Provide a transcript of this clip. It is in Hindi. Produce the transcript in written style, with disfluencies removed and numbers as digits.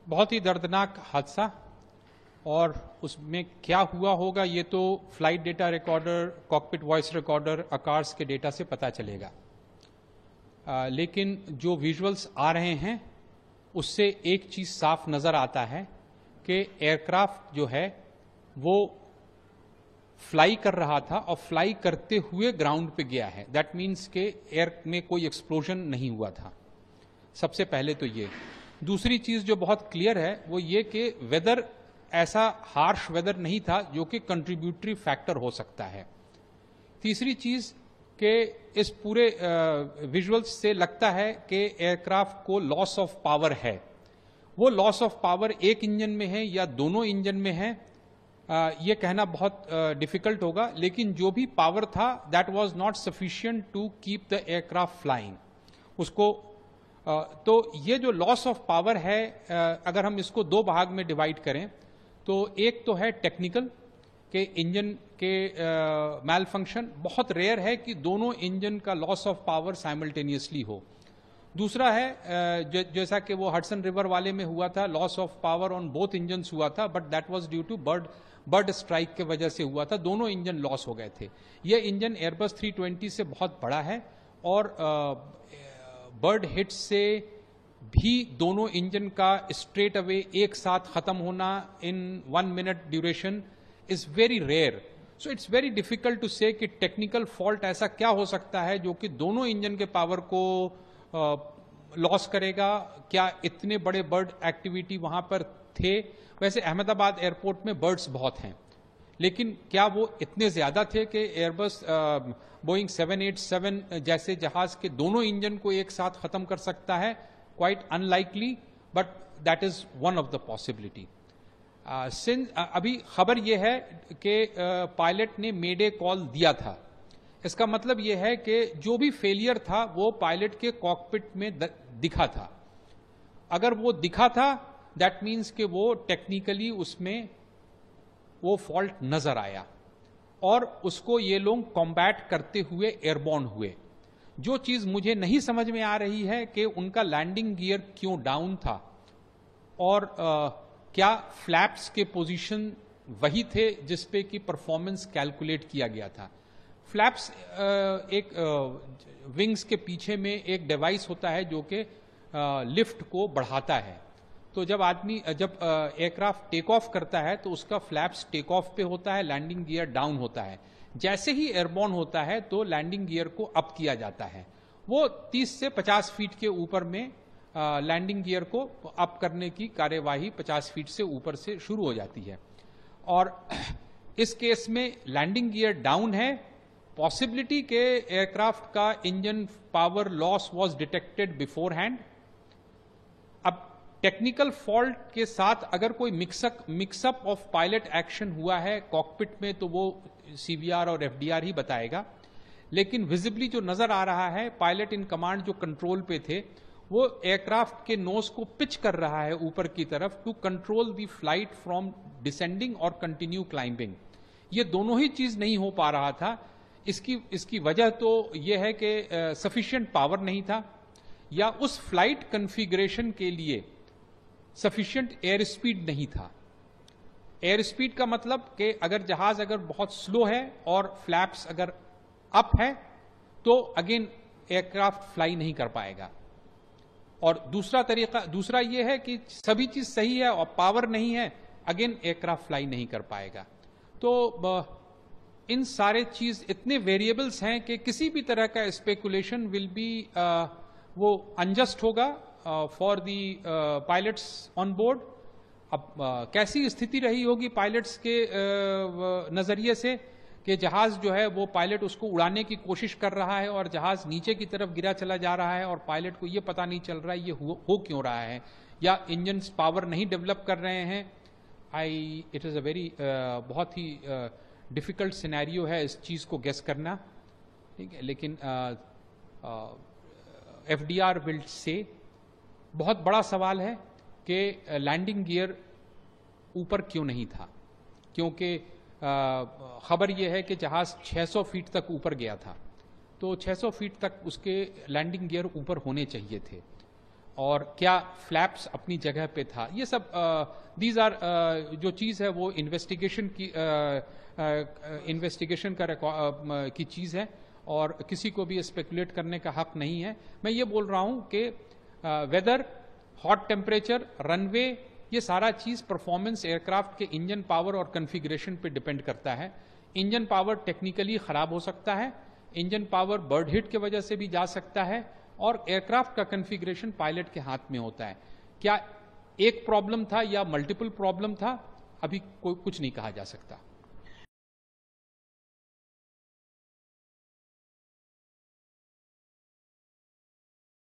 बहुत ही दर्दनाक हादसा, और उसमें क्या हुआ होगा ये तो flight data recorder, cockpit voice recorder, ACARS के डेटा से पता चलेगा। लेकिन जो विजुअल्स आ रहे हैं उससे एक चीज साफ नजर आता है कि एयरक्राफ्ट जो है वो फ्लाई कर रहा था और फ्लाई करते हुए ग्राउंड पे गया है। दैट मीन्स के एयर में कोई एक्सप्लोजन नहीं हुआ था। सबसे पहले तो ये। दूसरी चीज जो बहुत क्लियर है वो ये कि वेदर ऐसा हार्श वेदर नहीं था जो कि कंट्रीब्यूटरी फैक्टर हो सकता है। तीसरी चीज कि इस पूरे विजुअल्स से लगता है कि एयरक्राफ्ट को लॉस ऑफ पावर है। वो लॉस ऑफ पावर एक इंजन में है या दोनों इंजन में है, ये कहना बहुत डिफिकल्ट होगा, लेकिन जो भी पावर था that was not sufficient to keep the aircraft flying. उसको तो ये जो लॉस ऑफ पावर है, अगर हम इसको दो भाग में डिवाइड करें तो एक तो है टेक्निकल के इंजन के मैल फंक्शन। बहुत रेयर है कि दोनों इंजन का लॉस ऑफ पावर साइमल्टेनियसली हो। दूसरा है जैसा कि वो हडसन रिवर वाले में हुआ था, loss of power on both engines हुआ था, but that was due to bird strike के वजह से हुआ था। दोनों इंजन लॉस हो गए थे। ये इंजन एयरबस 320 से बहुत बड़ा है और बर्ड हिट से भी दोनों इंजन का स्ट्रेट अवे एक साथ खत्म होना in 1 minute duration is very rare. So it's very difficult to say कि टेक्निकल फॉल्ट ऐसा क्या हो सकता है जो कि दोनों इंजन के पावर को लॉस करेगा। क्या इतने बड़े बर्ड एक्टिविटी वहां पर थे? वैसे अहमदाबाद एयरपोर्ट में बर्ड्स बहुत हैं, लेकिन क्या वो इतने ज्यादा थे कि एयरबस बोइंग 787 जैसे जहाज के दोनों इंजन को एक साथ खत्म कर सकता है? Quite unlikely, but that is one of the possibility. अभी खबर यह है कि पायलट ने मेडे कॉल दिया था। इसका मतलब यह है कि जो भी फेलियर था वो पायलट के कॉकपिट में दिखा था। अगर वो दिखा था दैट मीन्स कि वो टेक्निकली उसमें वो फॉल्ट नजर आया और उसको ये लोग कॉम्बैट करते हुए एयरबॉर्न हुए। जो चीज मुझे नहीं समझ में आ रही है कि उनका लैंडिंग गियर क्यों डाउन था और क्या फ्लैप्स के पोजीशन वही थे जिसपे कि परफॉर्मेंस कैलकुलेट किया गया था। फ्लैप्स एक विंग्स के पीछे में एक डिवाइस होता है जो कि लिफ्ट को बढ़ाता है। तो जब एयरक्राफ्ट टेक ऑफ करता है तो उसका फ्लैप्स टेक ऑफ पे होता है, लैंडिंग गियर डाउन होता है। जैसे ही एयरबॉर्न होता है तो लैंडिंग गियर को अप किया जाता है। वो 30 से 50 फीट के ऊपर में लैंडिंग गियर को अप करने की कार्यवाही 50 फीट से ऊपर से शुरू हो जाती है। और इस केस में लैंडिंग गियर डाउन है। पॉसिबिलिटी के एयरक्राफ्ट का engine power loss was detected before hand. अब टेक्निकल फॉल्ट के साथ अगर कोई मिक्सअप ऑफ पायलट एक्शन हुआ है कॉकपिट में तो वो सीवीआर और एफडीआर ही बताएगा। लेकिन विजिबली जो नजर आ रहा है, पायलट इन कमांड जो कंट्रोल पे थे वो एयरक्राफ्ट के नोज को पिच कर रहा है ऊपर की तरफ to control the flight from descending और कंटिन्यू क्लाइंबिंग। ये दोनों ही चीज नहीं हो पा रहा था। इसकी वजह तो यह है कि सफिशिएंट पावर नहीं था या उस फ्लाइट कॉन्फ़िगरेशन के लिए सफिशिएंट एयर स्पीड नहीं था। एयर स्पीड का मतलब कि अगर जहाज बहुत स्लो है और फ्लैप्स अगर अप है तो अगेन एयरक्राफ्ट फ्लाई नहीं कर पाएगा। और दूसरा यह है कि सभी चीज सही है और पावर नहीं है, अगेन एयरक्राफ्ट फ्लाई नहीं कर पाएगा। तो इन सारे चीज इतने वेरिएबल्स हैं कि किसी भी तरह का स्पेकुलेशन विल बी वो अनजस्ट होगा for the pilots on board. अब कैसी स्थिति रही होगी पायलट्स के नजरिए से कि जहाज जो है वो पायलट उसको उड़ाने की कोशिश कर रहा है और जहाज नीचे की तरफ गिरा चला जा रहा है और पायलट को ये पता नहीं चल रहा है ये हो क्यों रहा है, या इंजन पावर नहीं डेवलप कर रहे हैं। इट इज अ वेरी बहुत ही डिफिकल्ट सिनेरियो है इस चीज को गेस करना, ठीक है। लेकिन एफडीआर विल से बहुत बड़ा सवाल है कि लैंडिंग गियर ऊपर क्यों नहीं था, क्योंकि खबर यह है कि जहाज 600 फीट तक ऊपर गया था, तो 600 फीट तक उसके लैंडिंग गियर ऊपर होने चाहिए थे। और क्या फ्लैप्स अपनी जगह पे था, ये सब दीज आर जो चीज है वो इन्वेस्टिगेशन की चीज है और किसी को भी स्पेकुलेट करने का हक नहीं है। मैं ये बोल रहा हूं कि वेदर, हॉट टेम्परेचर, रनवे, ये सारा चीज परफॉर्मेंस एयरक्राफ्ट के इंजन पावर और कॉन्फ़िगरेशन पे डिपेंड करता है। इंजन पावर टेक्निकली खराब हो सकता है, इंजन पावर बर्ड हिट की वजह से भी जा सकता है, और एयरक्राफ्ट का कॉन्फ़िगरेशन पायलट के हाथ में होता है। क्या एक प्रॉब्लम था या मल्टीपल प्रॉब्लम था, अभी कोई कुछ नहीं कहा जा सकता।